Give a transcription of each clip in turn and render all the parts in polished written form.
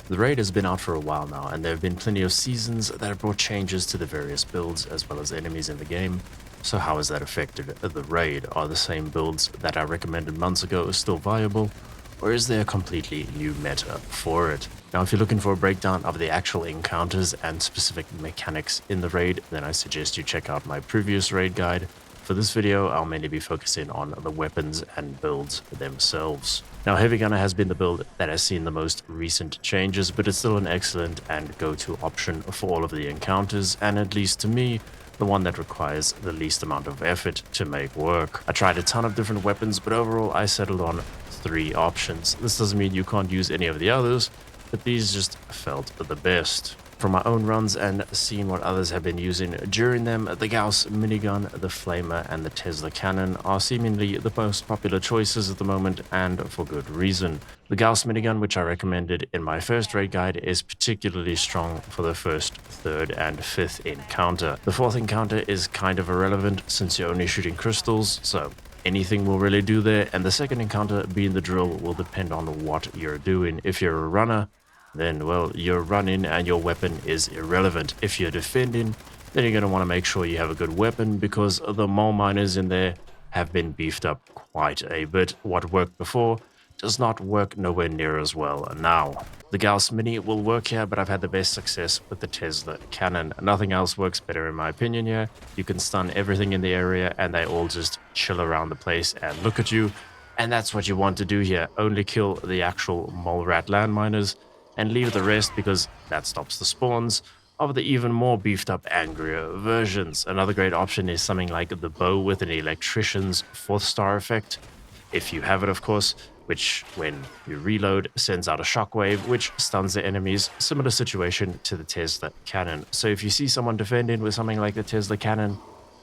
The raid has been out for a while now, and there have been plenty of seasons that have brought changes to the various builds as well as enemies in the game. So how has that affected the raid? Are the same builds that I recommended months ago still viable, or is there a completely new meta for it? Now, if you're looking for a breakdown of the actual encounters and specific mechanics in the raid, then I suggest you check out my previous raid guide. For this video, I'll mainly be focusing on the weapons and builds themselves. Now, Heavy Gunner has been the build that has seen the most recent changes, but it's still an excellent and go-to option for all of the encounters, and at least to me, the one that requires the least amount of effort to make work. I tried a ton of different weapons, but overall I settled on 3 options. This doesn't mean you can't use any of the others, but these just felt the best. From my own runs and seeing what others have been using during them, the Gauss minigun, the Flamer, and the Tesla cannon are seemingly the most popular choices at the moment, and for good reason. The Gauss minigun, which I recommended in my first raid guide, is particularly strong for the first, third, and fifth encounter. The fourth encounter is kind of irrelevant since you're only shooting crystals, so anything will really do there, and the second encounter, being the drill, will depend on what you're doing. If you're a runner, then, well, you're running and your weapon is irrelevant. If you're defending, then you're going to want to make sure you have a good weapon, because the mole miners in there have been beefed up quite a bit. What worked before does not work nowhere near as well now. The Gauss Mini will work here, but I've had the best success with the Tesla cannon. Nothing else works better in my opinion here. You can stun everything in the area and they all just chill around the place and look at you. And that's what you want to do here. Only kill the actual mole rat landminers and leave the rest, because that stops the spawns of the even more beefed up, angrier versions. Another great option is something like the bow with an electrician's 4th star effect, if you have it of course, which when you reload sends out a shockwave which stuns the enemies. Similar situation to the Tesla cannon. So if you see someone defending with something like the Tesla cannon,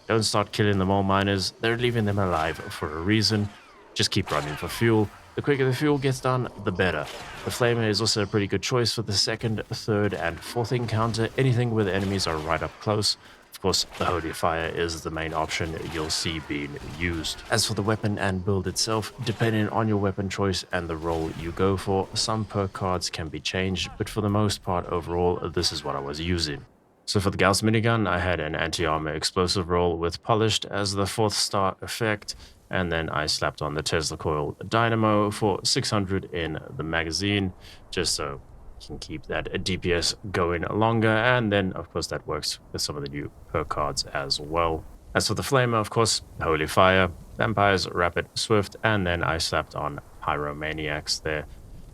don't start killing the mole miners. They're leaving them alive for a reason. Just keep running for fuel. The quicker the fuel gets done, the better. The Flamer is also a pretty good choice for the second, third, and fourth encounter, anything where the enemies are right up close. Of course, the Holy Fire is the main option you'll see being used. As for the weapon and build itself, depending on your weapon choice and the role you go for, some perk cards can be changed, but for the most part overall, this is what I was using. So for the Gauss minigun, I had an anti-armor explosive roll with Polished as the 4th star effect, and then I slapped on the Tesla Coil Dynamo for 600 in the magazine, just so you can keep that DPS going longer, and then of course that works with some of the new perk cards as well. As for the Flamer, of course, Holy Fire, Vampires, Rapid, Swift, and then I slapped on Pyromaniacs there,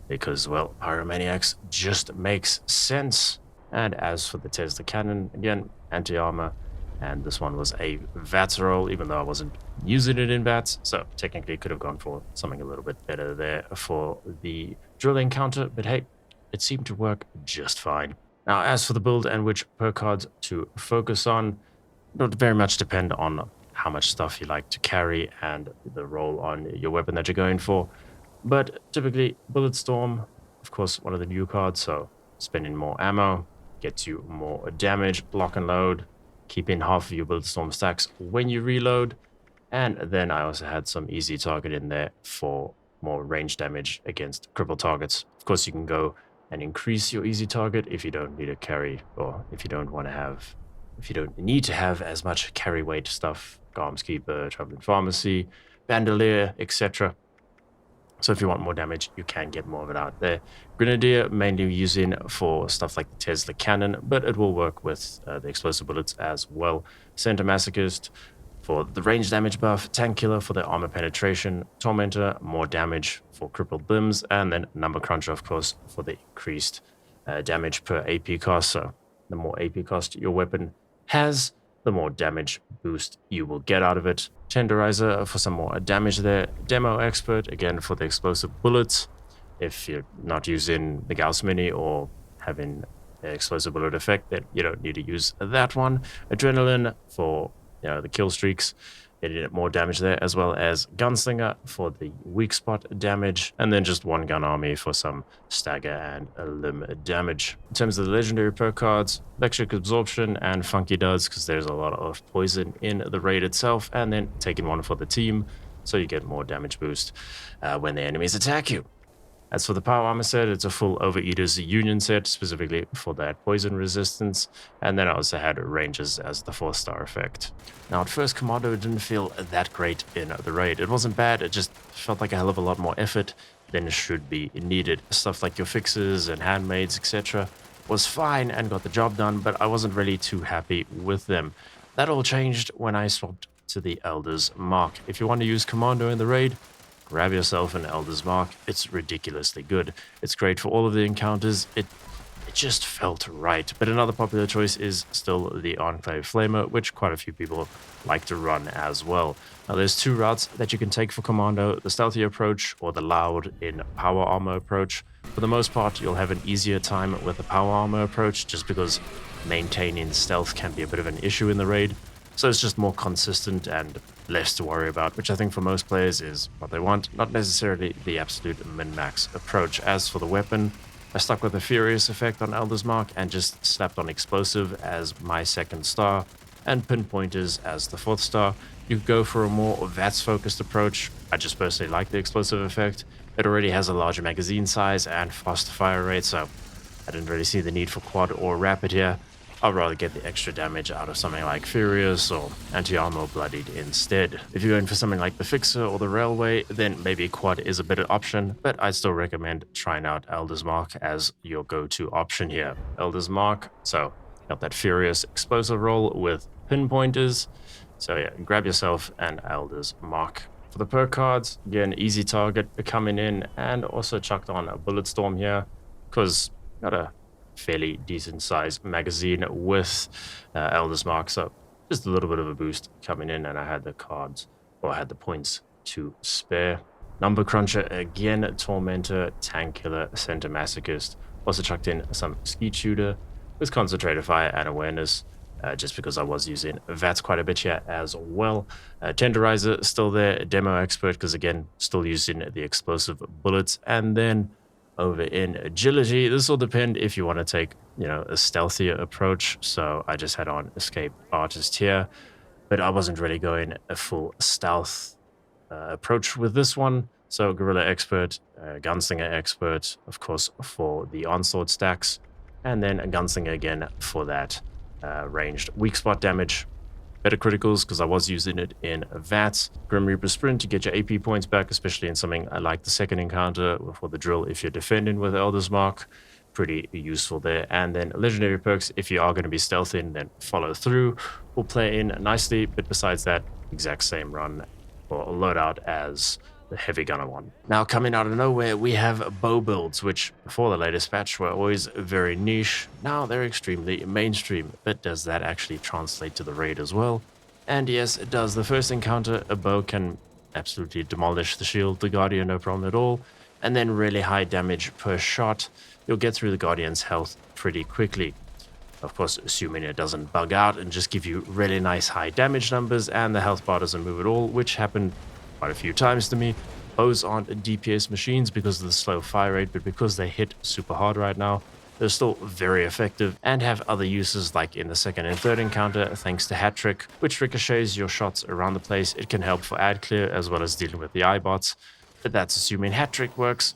because, well, Pyromaniacs just makes sense. And as for the Tesla cannon, again, anti-armor, and this one was a VATS roll, even though I wasn't using it in VATS, so technically could have gone for something a little bit better there for the drill encounter, but hey, it seemed to work just fine. Now, as for the build and which perk cards to focus on, it would very much depend on how much stuff you like to carry and the role on your weapon that you're going for, but typically Bulletstorm, of course, one of the new cards, so spending more ammo gets you more damage, block and load, keeping half of your Bulletstorm stacks when you reload, and then I also had some easy target in there for more range damage against crippled targets. Of course, you can go and increase your easy target if you don't need a carry, or if you don't need to have as much carry weight stuff, Garm's Keeper, Traveling Pharmacy, Bandolier, etc. So if you want more damage, you can get more of it out there. Grenadier, mainly using for stuff like the Tesla cannon, but it will work with the explosive bullets as well. Center Masochist for the range damage buff, Tank Killer for the armor penetration, Tormentor, more damage for crippled limbs, and then Number Cruncher, of course, for the increased damage per AP cost. So the more AP cost your weapon has, the more damage boost you will get out of it. Tenderizer for some more damage there. Demo Expert, again, for the explosive bullets. If you're not using the Gauss Mini or having an explosive bullet effect, then you don't need to use that one. Adrenaline for the kill streaks, getting more damage there, as well as Gunslinger for the weak spot damage, and then just one gun army for some stagger and limb damage. In terms of the legendary perk cards, Electric Absorption and Funky Duds, because there's a lot of poison in the raid itself, and then taking one for the team, so you get more damage boost when the enemies attack you. As for the power armor set, it's a full Overeater's Union set, specifically for that poison resistance, and then I also had Rangers as the 4-star effect. Now, at first, Commando didn't feel that great in the raid. It wasn't bad, it just felt like a hell of a lot more effort than it should be needed. Stuff like your fixes and handmaids, etc. was fine and got the job done, but I wasn't really too happy with them. That all changed when I swapped to the Elder's Mark. If you want to use Commando in the raid, grab yourself an Elder's Mark. It's ridiculously good. It's great for all of the encounters. It just felt right. But another popular choice is still the Enclave Flamer, which quite a few people like to run as well. Now, there's two routes that you can take for Commando, the stealthy approach or the loud in power armor approach. For the most part, you'll have an easier time with the power armor approach just because maintaining stealth can be a bit of an issue in the raid. So it's just more consistent and less to worry about, which I think for most players is what they want, not necessarily the absolute min-max approach. As for the weapon, I stuck with the Furious effect on Elder's Mark and just slapped on Explosive as my 2nd star and Pinpointers as the 4th star. You could go for a more VATS-focused approach. I just personally like the Explosive effect. It already has a larger magazine size and faster fire rate, so I didn't really see the need for quad or rapid here. I'd rather get the extra damage out of something like Furious or Anti-Armor Bloodied instead. If you're going for something like the Fixer or the Railway, then maybe quad is a better option, but I'd still recommend trying out Elder's Mark as your go-to option here. Elder's Mark, so got that Furious Explosive roll with Pinpointers. So yeah, grab yourself an Elder's Mark. For the perk cards, again, easy target coming in, and also chucked on a Bulletstorm here, because got a fairly decent sized magazine with Elder's Mark, so just a little bit of a boost coming in, and I had the cards, or I had the points to spare. Number Cruncher again, Tormentor, Tank Killer, Center Masochist. Also chucked in some Skeet Shooter with Concentrated Fire and Awareness, just because I was using VATS quite a bit here as well. Tenderizer still there, Demo Expert, because again, still using the explosive bullets, and then over in Agility, this will depend if you want to take, a stealthier approach. So I just had on Escape Artist here, but I wasn't really going a full stealth approach with this one. So Guerrilla Expert, Gunslinger Expert, of course, for the onslaught stacks, and then a Gunslinger again for that ranged weak spot damage. Better criticals, because I was using it in VATS. Grim Reaper Sprint to get your AP points back, especially in something like the second encounter for the drill if you're defending with Elder's Mark. Pretty useful there. And then legendary perks, if you are going to be stealthing, then follow through will play in nicely. But besides that, exact same run or loadout as the heavy gunner one. Now, coming out of nowhere, we have bow builds, which before the latest patch were always very niche. Now they're extremely mainstream, but does that actually translate to the raid as well? And yes, it does. The first encounter, a bow can absolutely demolish the shield, the Guardian, no problem at all, and then really high damage per shot. You'll get through the Guardian's health pretty quickly. Of course, assuming it doesn't bug out and just give you really nice high damage numbers and the health bar doesn't move at all, which happened quite a few times to me. Bows aren't DPS machines because of the slow fire rate, but because they hit super hard right now, they're still very effective and have other uses, like in the second and third encounter, thanks to Hat Trick, which ricochets your shots around the place. It can help for ad clear as well as dealing with the iBots, but that's assuming Hat Trick works,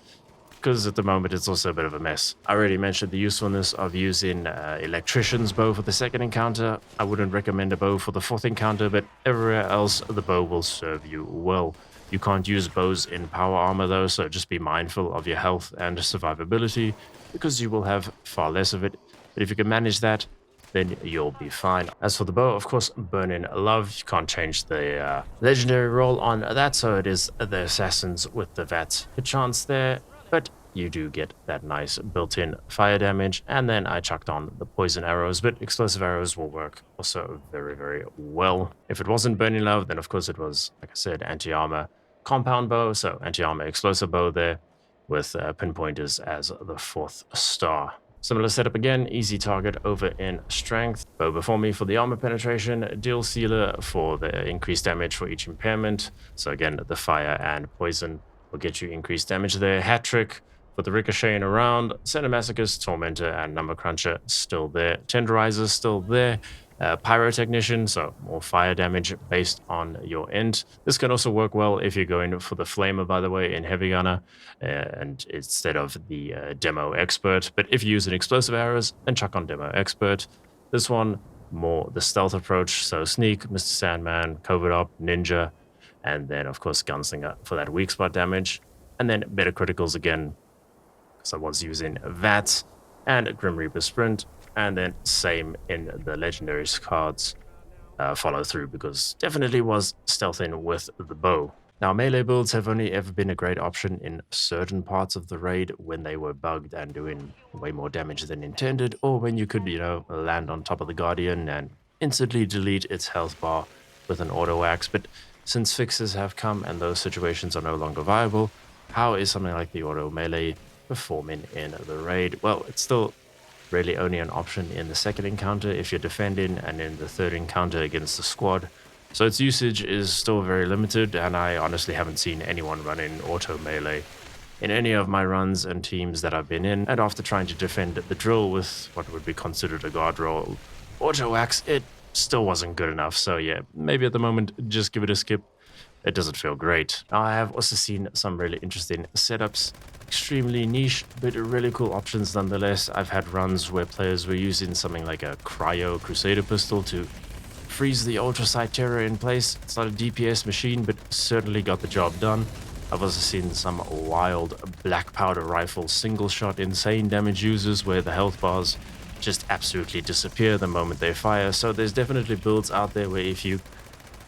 because at the moment it's also a bit of a mess. I already mentioned the usefulness of using Electrician's bow for the second encounter. I wouldn't recommend a bow for the fourth encounter, but everywhere else the bow will serve you well. You can't use bows in power armor though, so just be mindful of your health and survivability, because you will have far less of it. But if you can manage that, then you'll be fine. As for the bow, of course, Burning Love. You can't change the legendary roll on that, so it is the Assassins with the VATS hit chance there. But you do get that nice built-in fire damage, and then I chucked on the poison arrows, but explosive arrows will work also very, very well. If it wasn't Burning Love, then of course it was, like I said, anti-armor compound bow, so anti-armor explosive bow there, with pinpointers as the fourth star. Similar setup again, easy target over in strength. Bow before me for the armor penetration, deal sealer for the increased damage for each impairment. So again, the fire and poison will get you increased damage there. Hat Trick for the ricocheting around. Center Masochist, Tormentor, and Number Cruncher still there. Tenderizer still there. Pyrotechnician, so more fire damage based on your end. This can also work well if you're going for the Flamer, by the way, in Heavy Gunner, and instead of the Demo Expert. But if you use an Explosive Arrows, then chuck on Demo Expert. This one, more the stealth approach, so Sneak, Mr. Sandman, Covert Op, Ninja, and then, of course, Gunslinger for that weak spot damage. And then better criticals again, because I was using VATS and Grim Reaper Sprint, and then same in the legendary cards follow through, because definitely was stealthing with the bow. Now, melee builds have only ever been a great option in certain parts of the raid when they were bugged and doing way more damage than intended, or when you could, land on top of the Guardian and instantly delete its health bar with an auto axe. But since fixes have come and those situations are no longer viable, how is something like the auto melee performing in the raid? Well, it's still really only an option in the second encounter if you're defending, and in the third encounter against the squad. So its usage is still very limited, and I honestly haven't seen anyone running auto melee in any of my runs and teams that I've been in. And after trying to defend the drill with what would be considered a guard roll auto axe, it still wasn't good enough. So yeah, maybe at the moment, just give it a skip. It doesn't feel great. Now, I have also seen some really interesting setups, extremely niche, but really cool options nonetheless. I've had runs where players were using something like a Cryo Crusader pistol to freeze the Ultrasight Terror in place. It's not a DPS machine, but certainly got the job done. I've also seen some wild black powder rifle single shot insane damage users where the health bars just absolutely disappear the moment they fire. So there's definitely builds out there where if you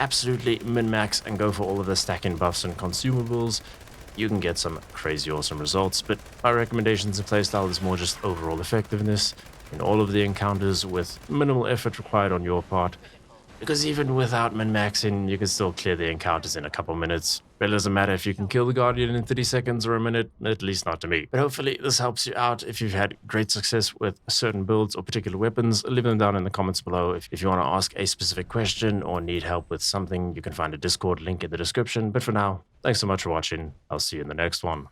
absolutely min-max and go for all of the stacking buffs and consumables, you can get some crazy awesome results. But my recommendations and playstyle is more just overall effectiveness in all of the encounters with minimal effort required on your part, because even without min-maxing, you can still clear the encounters in a couple minutes. It doesn't matter if you can kill the Guardian in 30 seconds or a minute, at least not to me. But hopefully this helps you out. If you've had great success with certain builds or particular weapons, leave them down in the comments below. If you want to ask a specific question or need help with something, you can find a Discord link in the description. But for now, thanks so much for watching. I'll see you in the next one.